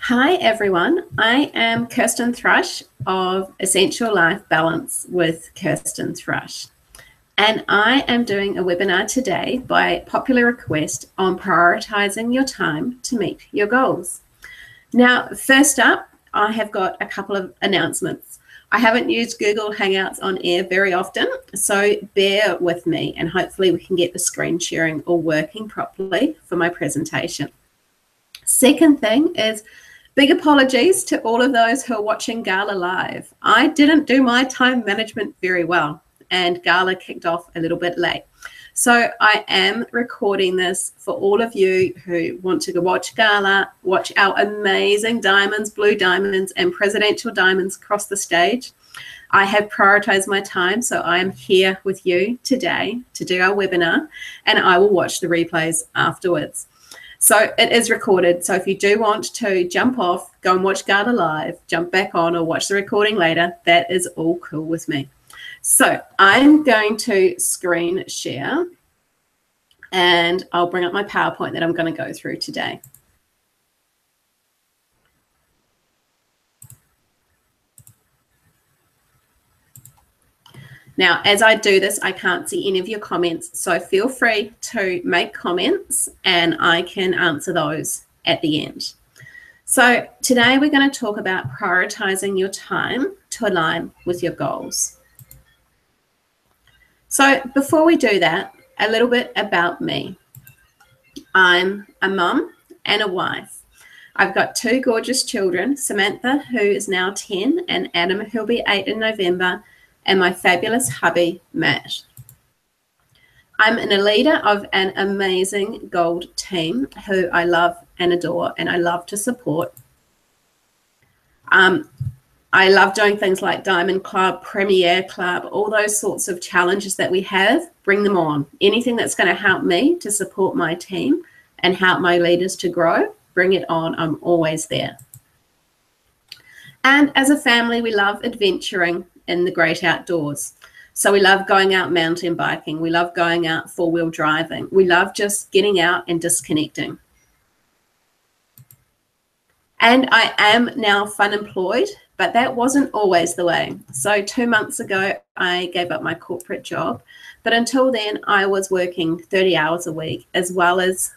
Hi everyone, I am Kirsten Thrush of Essential Life Balance with Kirsten Thrush, and I am doing a webinar today by popular request on prioritizing your time to meet your goals. Now, first up, I have got a couple of announcements. I haven't used Google Hangouts on air very often, so bear with me and hopefully we can get the screen sharing all working properly for my presentation. Second thing is, big apologies to all of those who are watching Gala live. I didn't do my time management very well and Gala kicked off a little bit late. So I am recording this for all of you who want to go watch Gala, watch our amazing diamonds, blue diamonds and presidential diamonds cross the stage. I have prioritized my time, so I am here with you today to do our webinar and I will watch the replays afterwards. So it is recorded. So if you do want to jump off, go and watch Gala live, jump back on or watch the recording later, that is all cool with me. So I'm going to screen share and I'll bring up my PowerPoint that I'm going to go through today. Now, as I do this, I can't see any of your comments, so feel free to make comments and I can answer those at the end. So today we're going to talk about prioritizing your time to align with your goals. So before we do that, a little bit about me. I'm a mum and a wife. I've got two gorgeous children, Samantha, who is now 10, and Adam, who'll be 8 in November, and my fabulous hubby, Matt. I'm a leader of an amazing gold team who I love and adore and I love to support. I love doing things like Diamond Club, Premier Club, all those sorts of challenges that we have, bring them on. Anything that's going to help me to support my team and help my leaders to grow, bring it on. I'm always there. And as a family, we love adventuring in the great outdoors. So we love going out mountain biking. We love going out four-wheel driving. We love just getting out and disconnecting. And I am now fun employed, but that wasn't always the way. So 2 months ago, I gave up my corporate job. But until then, I was working 30 hours a week, as well as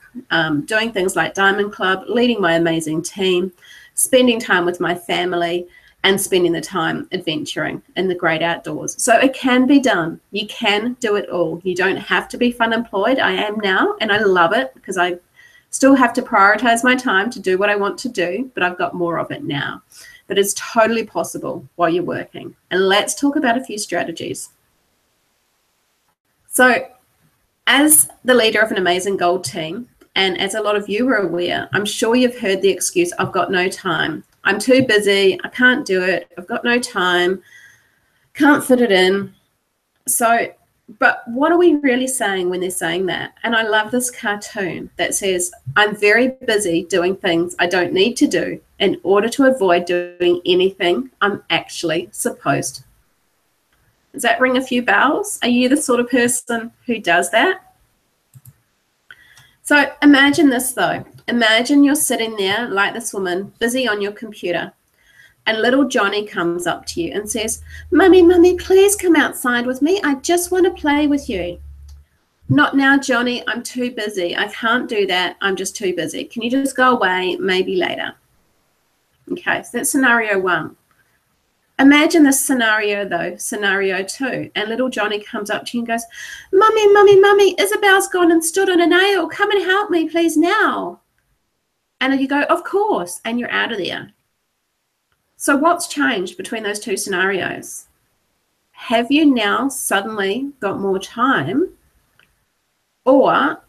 doing things like Diamond Club, leading my amazing team, spending time with my family, and spending the time adventuring in the great outdoors. So it can be done. You can do it all. You don't have to be fun employed. I am now, and I love it because I still have to prioritize my time to do what I want to do, but I've got more of it now. But it's totally possible while you're working. And let's talk about a few strategies. So as the leader of an amazing gold team, and as a lot of you are aware, I'm sure you've heard the excuse, I've got no time. I'm too busy, I can't do it, I've got no time, can't fit it in. So, but what are we really saying when they're saying that? And I love this cartoon that says, I'm very busy doing things I don't need to do in order to avoid doing anything I'm actually supposed. Does that ring a few bells? Are you the sort of person who does that? So imagine this though. Imagine you're sitting there like this woman, busy on your computer, and little Johnny comes up to you and says, Mummy, Mummy, please come outside with me. I just want to play with you. Not now, Johnny. I'm too busy. I can't do that. I'm just too busy. Can you just go away? Maybe later. Okay, so that's scenario one. Imagine this scenario though, scenario two, and little Johnny comes up to you and goes, Mummy, Mummy, Mummy, Isabel's gone and stood on a nail. Come and help me, please, now. And you go, of course, and you're out of there. So what's changed between those two scenarios? Have you now suddenly got more time, or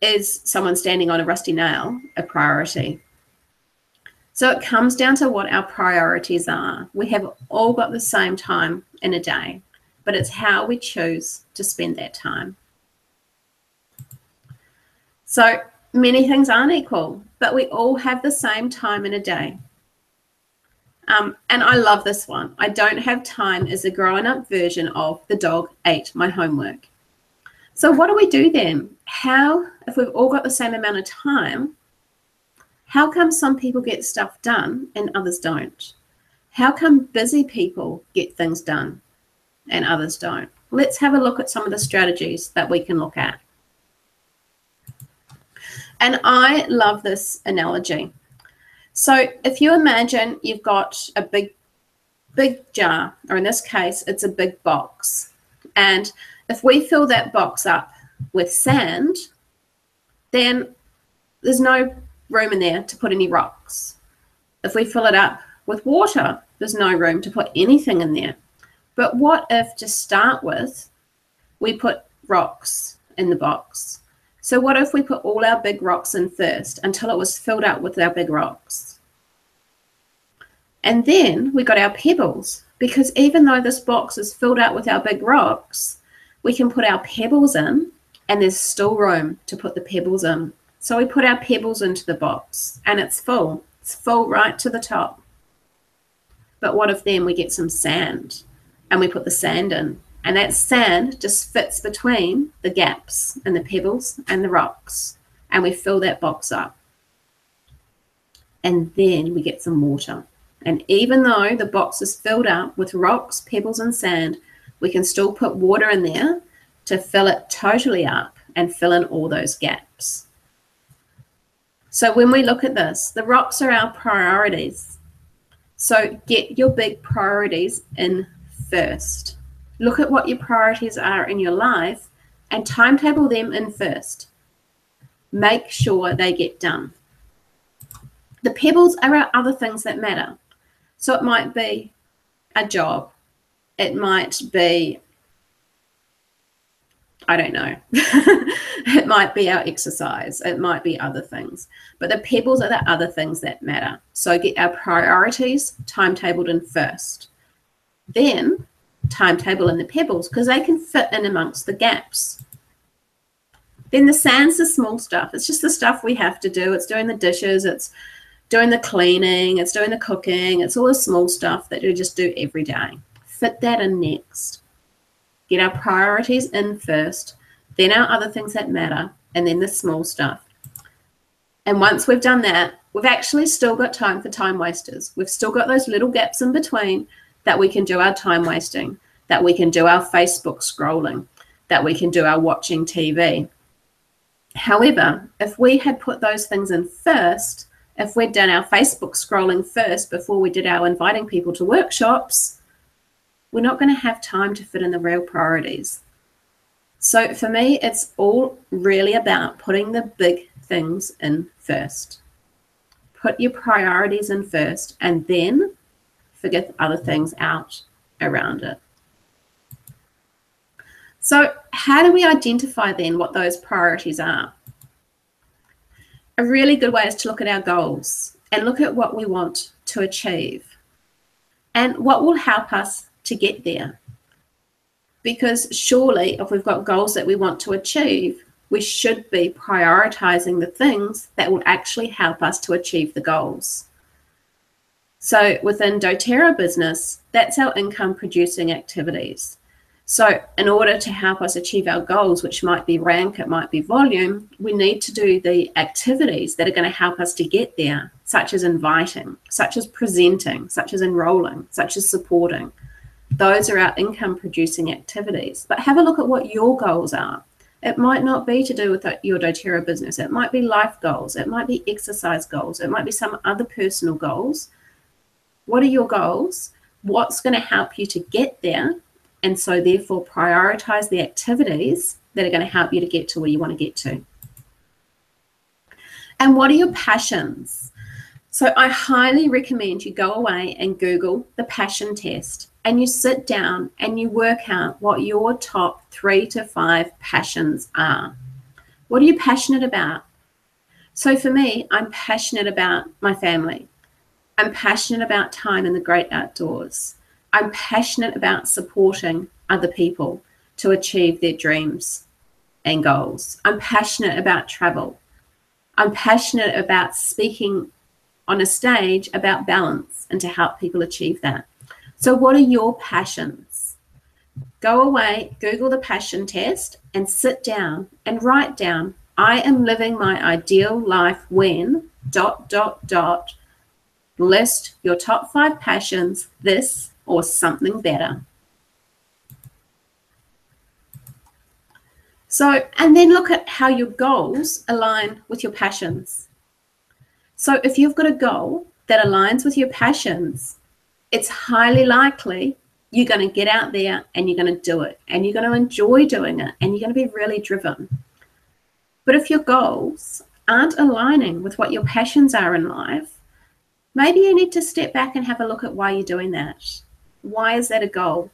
is someone standing on a rusty nail a priority? So it comes down to what our priorities are. We have all got the same time in a day, but it's how we choose to spend that time. So many things aren't equal, but we all have the same time in a day. And I love this one. I don't have time is a grown-up version of the dog ate my homework. So what do we do then? How, if we've all got the same amount of time, How come some people get stuff done and others don't? How come busy people get things done and others don't? Let's have a look at some of the strategies that we can look at. And I love this analogy. So if you imagine you've got a big jar, or in this case, it's a big box. And if we fill that box up with sand, then there's no room in there to put any rocks. If we fill it up with water, there's no room to put anything in there. But what if, to start with, we put rocks in the box? So what if we put all our big rocks in first until it was filled up with our big rocks? And then we got our pebbles, because even though this box is filled out with our big rocks, we can put our pebbles in, and there's still room to put the pebbles in. So we put our pebbles into the box and it's full. It's full right to the top. But what if then we get some sand and we put the sand in, and that sand just fits between the gaps in the pebbles and the rocks, and we fill that box up. And then we get some water. And even though the box is filled up with rocks, pebbles, and sand, we can still put water in there to fill it totally up and fill in all those gaps. So when we look at this, the rocks are our priorities. So get your big priorities in first. Look at what your priorities are in your life and timetable them in first. Make sure they get done. The pebbles are our other things that matter. So it might be a job. It might be, I don't know. It might be our exercise. It might be other things. But the pebbles are the other things that matter. So get our priorities timetabled in first. Then timetable in the pebbles, because they can fit in amongst the gaps. Then the sand's the small stuff. It's just the stuff we have to do. It's doing the dishes. It's doing the cleaning. It's doing the cooking. It's all the small stuff that you just do every day. Fit that in next. Get our priorities in first, then our other things that matter, and then the small stuff. And once we've done that, we've actually still got time for time wasters. We've still got those little gaps in between that we can do our time wasting, that we can do our Facebook scrolling, that we can do our watching TV. However, if we had put those things in first, if we'd done our Facebook scrolling first before we did our inviting people to workshops, we're not going to have time to fit in the real priorities. So for me, it's all really about putting the big things in first. Put your priorities in first, and then figure other things out around it. So how do we identify then what those priorities are? A really good way is to look at our goals and look at what we want to achieve and what will help us to get there. Because surely if we've got goals that we want to achieve, we should be prioritizing the things that will actually help us to achieve the goals. So within doTERRA business, that's our income producing activities. So in order to help us achieve our goals, which might be rank, it might be volume, we need to do the activities that are going to help us to get there, such as inviting, such as presenting, such as enrolling, such as supporting. Those are our income producing activities. But have a look at what your goals are. It might not be to do with your doTERRA business. It might be life goals. It might be exercise goals. It might be some other personal goals. What are your goals? What's going to help you to get there? And so therefore prioritize the activities that are going to help you to get to where you want to get to. And what are your passions? So I highly recommend you go away and Google the passion test, and you sit down and you work out what your top 3 to 5 passions are. What are you passionate about? So for me, I'm passionate about my family. I'm passionate about time in the great outdoors. I'm passionate about supporting other people to achieve their dreams and goals. I'm passionate about travel. I'm passionate about speaking on a stage about balance and to help people achieve that. So what are your passions? Go away, Google the passion test, and sit down and write down, I am living my ideal life when, dot, dot, dot, list your top 5 passions, this or something better. So, and then look at how your goals align with your passions. So if you've got a goal that aligns with your passions, it's highly likely you're going to get out there and you're going to do it, and you're going to enjoy doing it, and you're going to be really driven. But if your goals aren't aligning with what your passions are in life, maybe you need to step back and have a look at why you're doing that. Why is that a goal?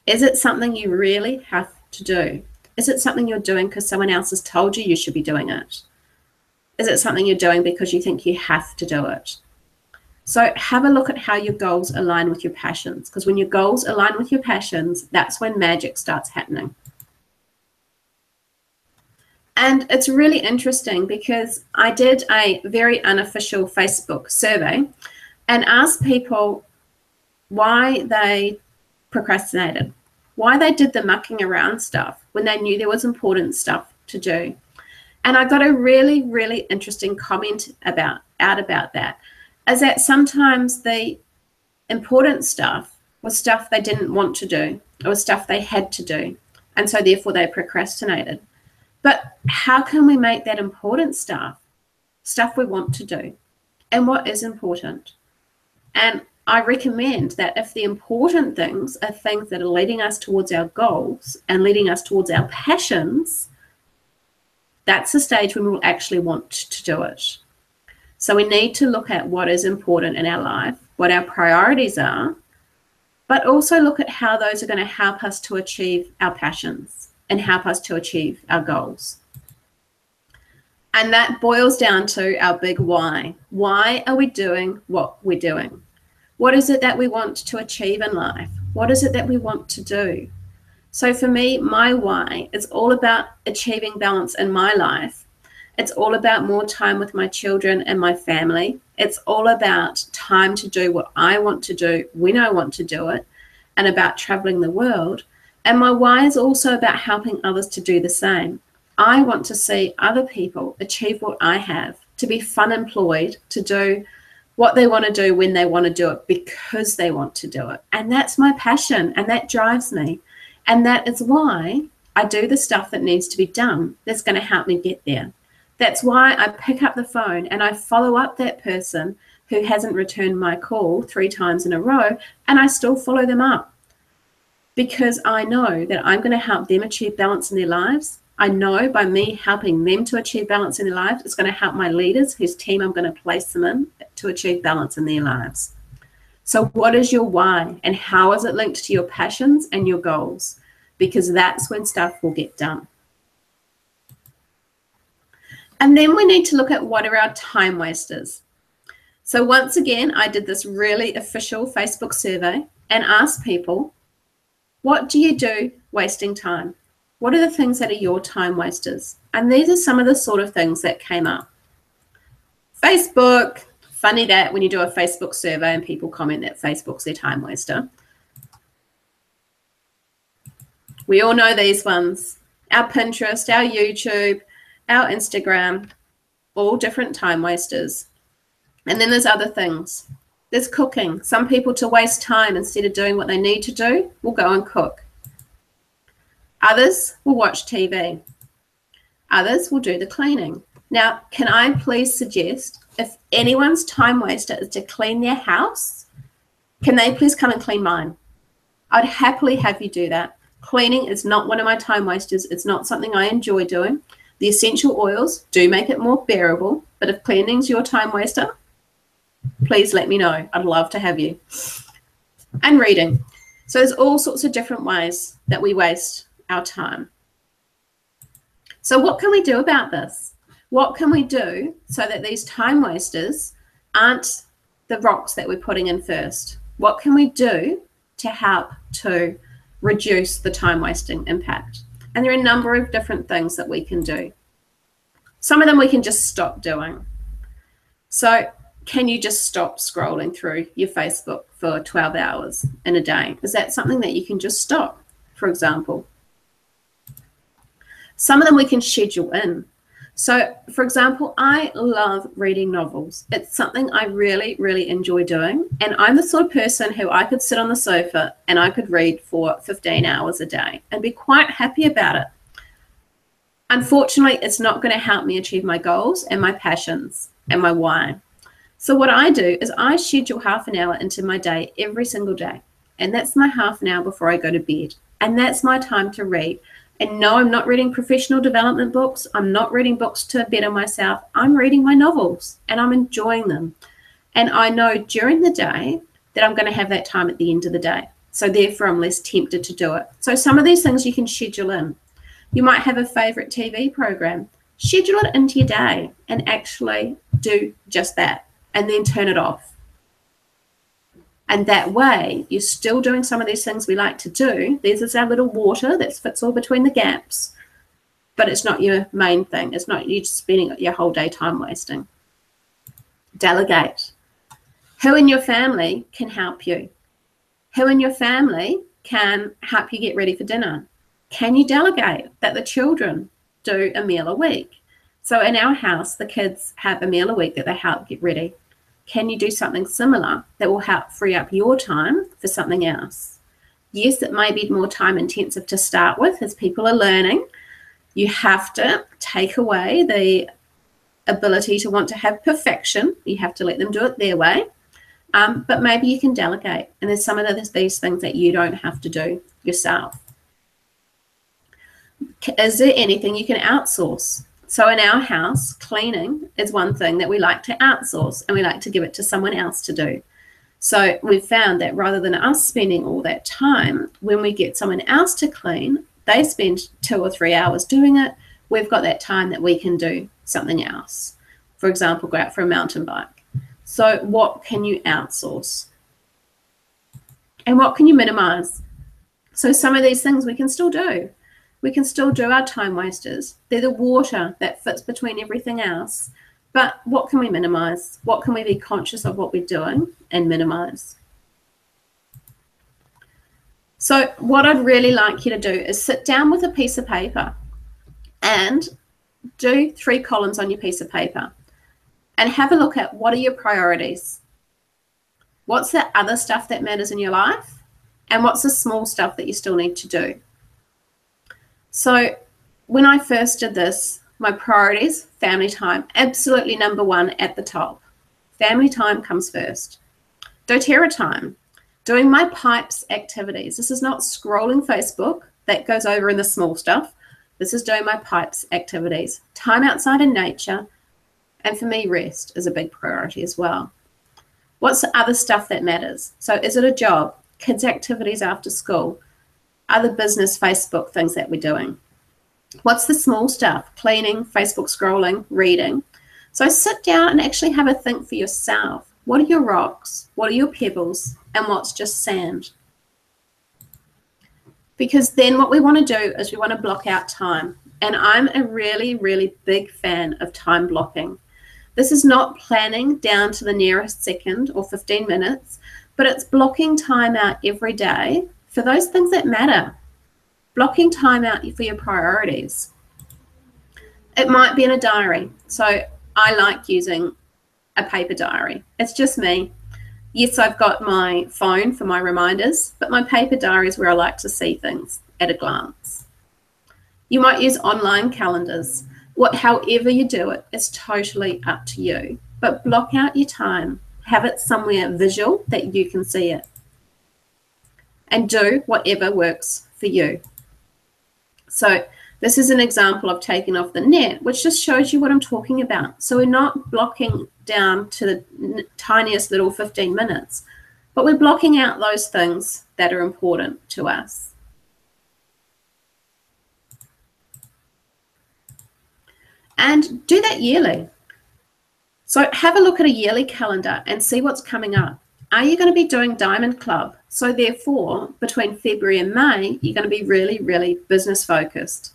Is it something you really have to do? Is it something you're doing because someone else has told you you should be doing it? Is it something you're doing because you think you have to do it? So have a look at how your goals align with your passions, because when your goals align with your passions, that's when magic starts happening. And it's really interesting because I did a very unofficial Facebook survey and asked people why they procrastinated, why they did the mucking around stuff when they knew there was important stuff to do. And I got a really, really interesting comment about that, is that sometimes the important stuff was stuff they didn't want to do. It was stuff they had to do. And so therefore they procrastinated. But how can we make that important stuff we want to do? And what is important? And I recommend that if the important things are things that are leading us towards our goals and leading us towards our passions, that's the stage when we'll actually want to do it. So we need to look at what is important in our life, what our priorities are, but also look at how those are going to help us to achieve our passions and help us to achieve our goals. And that boils down to our big why. Why are we doing what we're doing? What is it that we want to achieve in life? What is it that we want to do? So for me, my why is all about achieving balance in my life. It's all about more time with my children and my family. It's all about time to do what I want to do when I want to do it, and about traveling the world. And my why is also about helping others to do the same. I want to see other people achieve what I have, to be fun employed, to do what they want to do when they want to do it because they want to do it. And that's my passion, and that drives me. And that is why I do the stuff that needs to be done that's going to help me get there. That's why I pick up the phone and I follow up that person who hasn't returned my call 3 times in a row, and I still follow them up because I know that I'm going to help them achieve balance in their lives. I know by me helping them to achieve balance in their lives, it's going to help my leaders, whose team I'm going to place them in, to achieve balance in their lives. So what is your why, and how is it linked to your passions and your goals? Because that's when stuff will get done. And then we need to look at what are our time wasters. So once again, I did this really official Facebook survey and asked people, what do you do wasting time? What are the things that are your time wasters? And these are some of the sort of things that came up. Facebook, funny that when you do a Facebook survey and people comment that Facebook's their time waster. We all know these ones. Our Pinterest, our YouTube, our Instagram, all different time wasters. And then there's other things. There's cooking. Some people, to waste time instead of doing what they need to do, will go and cook. Others will watch TV. Others will do the cleaning. Now, can I please suggest, if anyone's time waster is to clean their house, can they please come and clean mine? I'd happily have you do that. Cleaning is not one of my time wasters. It's not something I enjoy doing. The essential oils do make it more bearable, but if cleaning's your time waster, please let me know. I'd love to have you. And reading. So there's all sorts of different ways that we waste our time. So what can we do about this? What can we do so that these time wasters aren't the rocks that we're putting in first? What can we do to help to reduce the time wasting impact? And there are a number of different things that we can do. Some of them we can just stop doing. So can you just stop scrolling through your Facebook for 12 hours in a day? Is that something that you can just stop, for example? Some of them we can schedule in. So, for example, I love reading novels. It's something I really, really enjoy doing. And I'm the sort of person who I could sit on the sofa and I could read for 15 hours a day and be quite happy about it. Unfortunately, it's not going to help me achieve my goals and my passions and my why. So what I do is I schedule half an hour into my day every single day. And that's my half an hour before I go to bed. And that's my time to read. And no, I'm not reading professional development books. I'm not reading books to better myself. I'm reading my novels and I'm enjoying them. And I know during the day that I'm going to have that time at the end of the day. So therefore, I'm less tempted to do it. So some of these things you can schedule in. You might have a favorite TV program. Schedule it into your day and actually do just that and then turn it off. And that way, you're still doing some of these things we like to do. There's our little water that fits all between the gaps, but it's not your main thing. It's not you just spending your whole day time wasting. Delegate. Who in your family can help you? Who in your family can help you get ready for dinner? Can you delegate that the children do a meal a week? So in our house, the kids have a meal a week that they help get ready. Can you do something similar that will help free up your time for something else? Yes, it may be more time intensive to start with as people are learning. You have to take away the ability to want to have perfection. You have to let them do it their way. But maybe you can delegate. And there's some of these things that you don't have to do yourself. Is there anything you can outsource? So in our house, cleaning is one thing that we like to outsource and we like to give it to someone else to do. So we've found that rather than us spending all that time, when we get someone else to clean, they spend 2 or 3 hours doing it. We've got that time that we can do something else. For example, go out for a mountain bike. So what can you outsource? And what can you minimize? So some of these things we can still do. We can still do our time wasters. They're the water that fits between everything else. But what can we minimize? What can we be conscious of what we're doing and minimize? So what I'd really like you to do is sit down with a piece of paper and do 3 columns on your piece of paper and have a look at what are your priorities. What's the other stuff that matters in your life? And what's the small stuff that you still need to do? So when I first did this, my priorities, family time, absolutely number 1 at the top. Family time comes first. doTERRA time, doing my pipes activities. This is not scrolling Facebook. That goes over in the small stuff. This is doing my pipes activities. Time outside in nature. And for me, rest is a big priority as well. What's the other stuff that matters? So is it a job, kids' activities after school, other business Facebook things that we're doing? What's the small stuff? Cleaning, Facebook scrolling, reading. So sit down and actually have a think for yourself. What are your rocks? What are your pebbles? And what's just sand? Because then what we want to do is we want to block out time. And I'm a really, really big fan of time blocking. This is not planning down to the nearest second or 15 minutes, but it's blocking time out every day for those things that matter. Blocking time out for your priorities. It might be in a diary. So I like using a paper diary. It's just me. Yes, I've got my phone for my reminders, but my paper diary is where I like to see things at a glance. You might use online calendars. However you do it, it's totally up to you. But block out your time. Have it somewhere visual that you can see it. And do whatever works for you. So this is an example of taking off the net, which just shows you what I'm talking about. So we're not blocking down to the tiniest little 15 minutes, but we're blocking out those things that are important to us. And do that yearly. So have a look at a yearly calendar and see what's coming up. Are you going to be doing Diamond Club? So therefore, between February and May, you're going to be really, really business focused.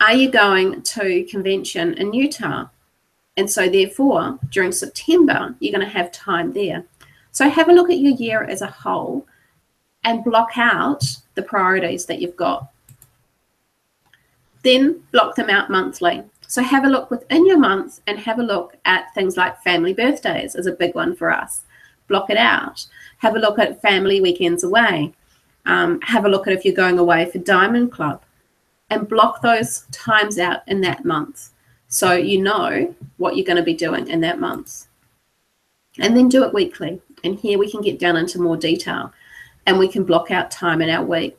Are you going to convention in Utah? And so therefore, during September, you're going to have time there. So have a look at your year as a whole and block out the priorities that you've got. Then block them out monthly. So have a look within your month and have a look at things like family birthdays is a big one for us. Block it out. Have a look at family weekends away. Have a look at if you're going away for Diamond Club, and block those times out in that month so you know what you're going to be doing in that month. And then do it weekly. And here we can get down into more detail, and we can block out time in our week.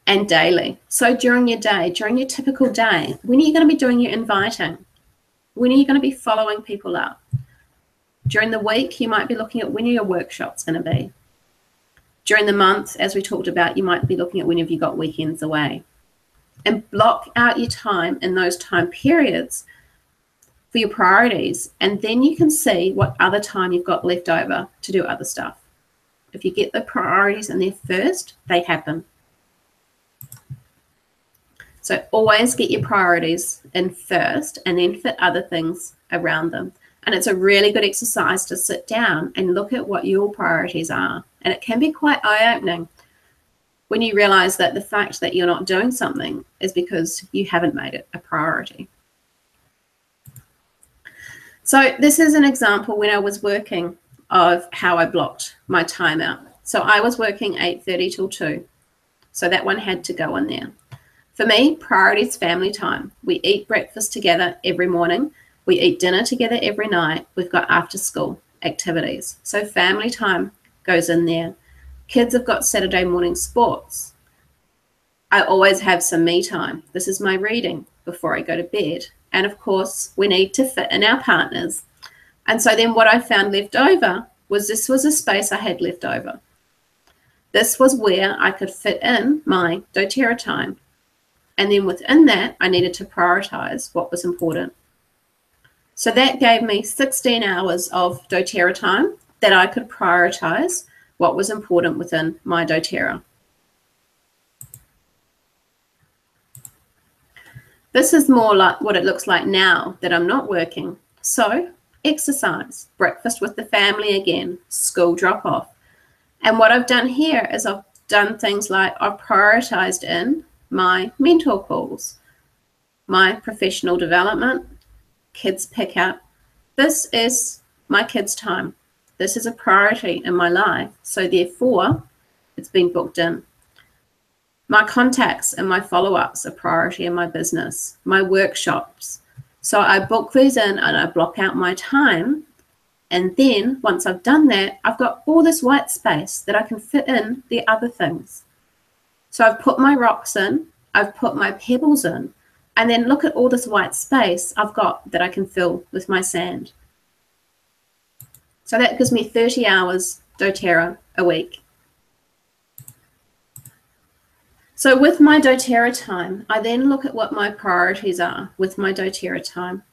And daily. So during your day, during your typical day, when are you going to be doing your inviting? When are you going to be following people up? During the week, you might be looking at when are your workshops going to be. During the month, as we talked about, you might be looking at when have you got weekends away. And block out your time in those time periods for your priorities, and then you can see what other time you've got left over to do other stuff. If you get the priorities in there first, they happen. So always get your priorities in first and then fit other things around them. And it's a really good exercise to sit down and look at what your priorities are. And it can be quite eye-opening when you realize that the fact that you're not doing something is because you haven't made it a priority. So this is an example when I was working of how I blocked my time out. So I was working 8:30 till 2. So that one had to go in there. For me, priority is family time. We eat breakfast together every morning. We eat dinner together every night. We've got after school activities. So family time goes in there. Kids have got Saturday morning sports. I always have some me time. This is my reading before I go to bed. And of course, we need to fit in our partners. And so then what I found left over was this was a space I had left over. This was where I could fit in my doTERRA time. And then within that, I needed to prioritize what was important. So that gave me 16 hours of doTERRA time that I could prioritize what was important within my doTERRA. This is more like what it looks like now that I'm not working. So exercise, breakfast with the family again, school drop off. And what I've done here is I've done things like I've prioritized in my mentor calls, my professional development, kids pick up. This is my kids' time. This is a priority in my life. So therefore, it's been booked in. My contacts and my follow-ups are priority in my business, my workshops. So I book these in and I block out my time. And then once I've done that, I've got all this white space that I can fit in the other things. So I've put my rocks in, I've put my pebbles in, and then look at all this white space I've got that I can fill with my sand. So that gives me 30 hours doTERRA a week. So with my doTERRA time, I then look at what my priorities are with my doTERRA time.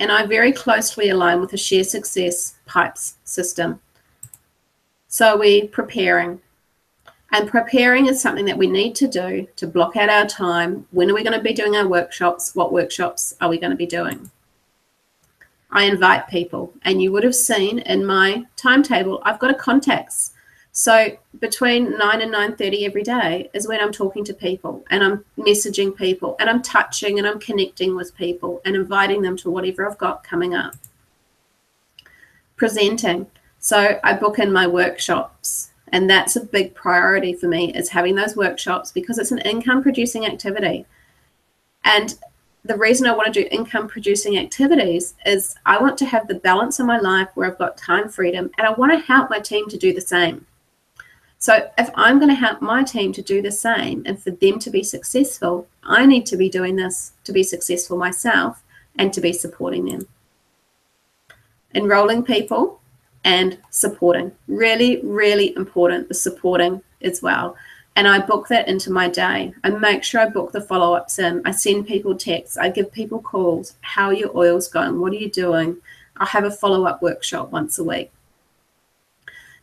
And I very closely align with the Share Success Pipes system. So we're preparing. And preparing is something that we need to do to block out our time. When are we going to be doing our workshops? What workshops are we going to be doing? I invite people. And you would have seen in my timetable, I've got a contacts. So between 9 and 9:30 every day is when I'm talking to people and I'm messaging people and I'm touching and I'm connecting with people and inviting them to whatever I've got coming up. Presenting. So I book in my workshops. And that's a big priority for me, is having those workshops because it's an income producing activity. And the reason I want to do income producing activities is I want to have the balance in my life where I've got time freedom, and I want to help my team to do the same. So if I'm going to help my team to do the same and for them to be successful, I need to be doing this to be successful myself and to be supporting them. Enrolling people and supporting. Really, really important, the supporting as well. And I book that into my day. I make sure I book the follow-ups in. I send people texts. I give people calls. How are your oils going? What are you doing? I'll have a follow-up workshop once a week.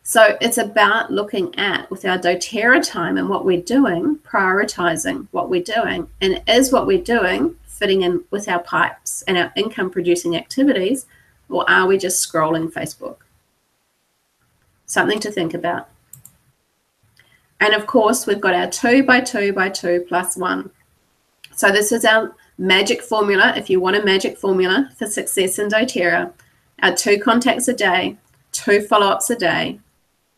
So it's about looking at, with our doTERRA time and what we're doing, prioritizing what we're doing. And is what we're doing fitting in with our pipes and our income-producing activities, or are we just scrolling Facebook? Something to think about. And of course, we've got our 2 by 2 by 2 plus 1. So this is our Magic formula, if you want a magic formula for success in doTERRA, are 2 contacts a day, 2 follow-ups a day,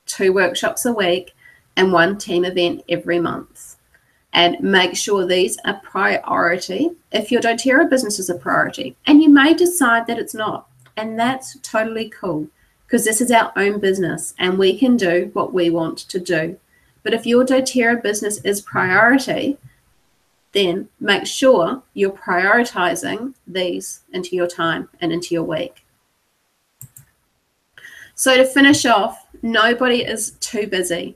2 workshops a week, and 1 team event every month. And make sure these are priority if your doTERRA business is a priority. And you may decide that it's not, and that's totally cool, because this is our own business and we can do what we want to do. But if your doTERRA business is priority, then make sure you're prioritizing these into your time and into your week. So to finish off, nobody is too busy.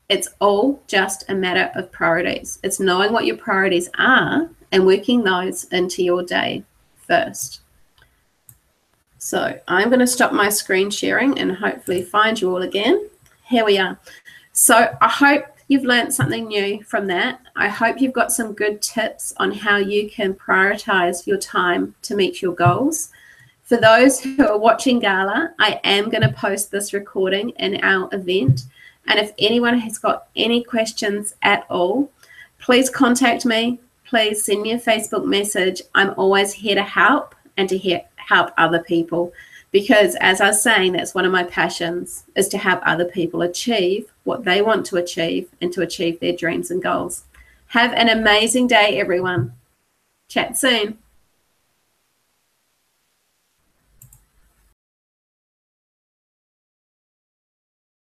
It's all just a matter of priorities. It's knowing what your priorities are and working those into your day first. So I'm going to stop my screen sharing and hopefully find you all again. Here we are. So I hope you've learned something new from that. I hope you've got some good tips on how you can prioritize your time to meet your goals. For those who are watching Gala, I am going to post this recording in our event. And if anyone has got any questions at all, please contact me. Please send me a Facebook message. I'm always here to help and to help other people, because as I was saying, that's one of my passions, is to help other people achieve what they want to achieve and to achieve their dreams and goals. Have an amazing day, everyone. Chat soon.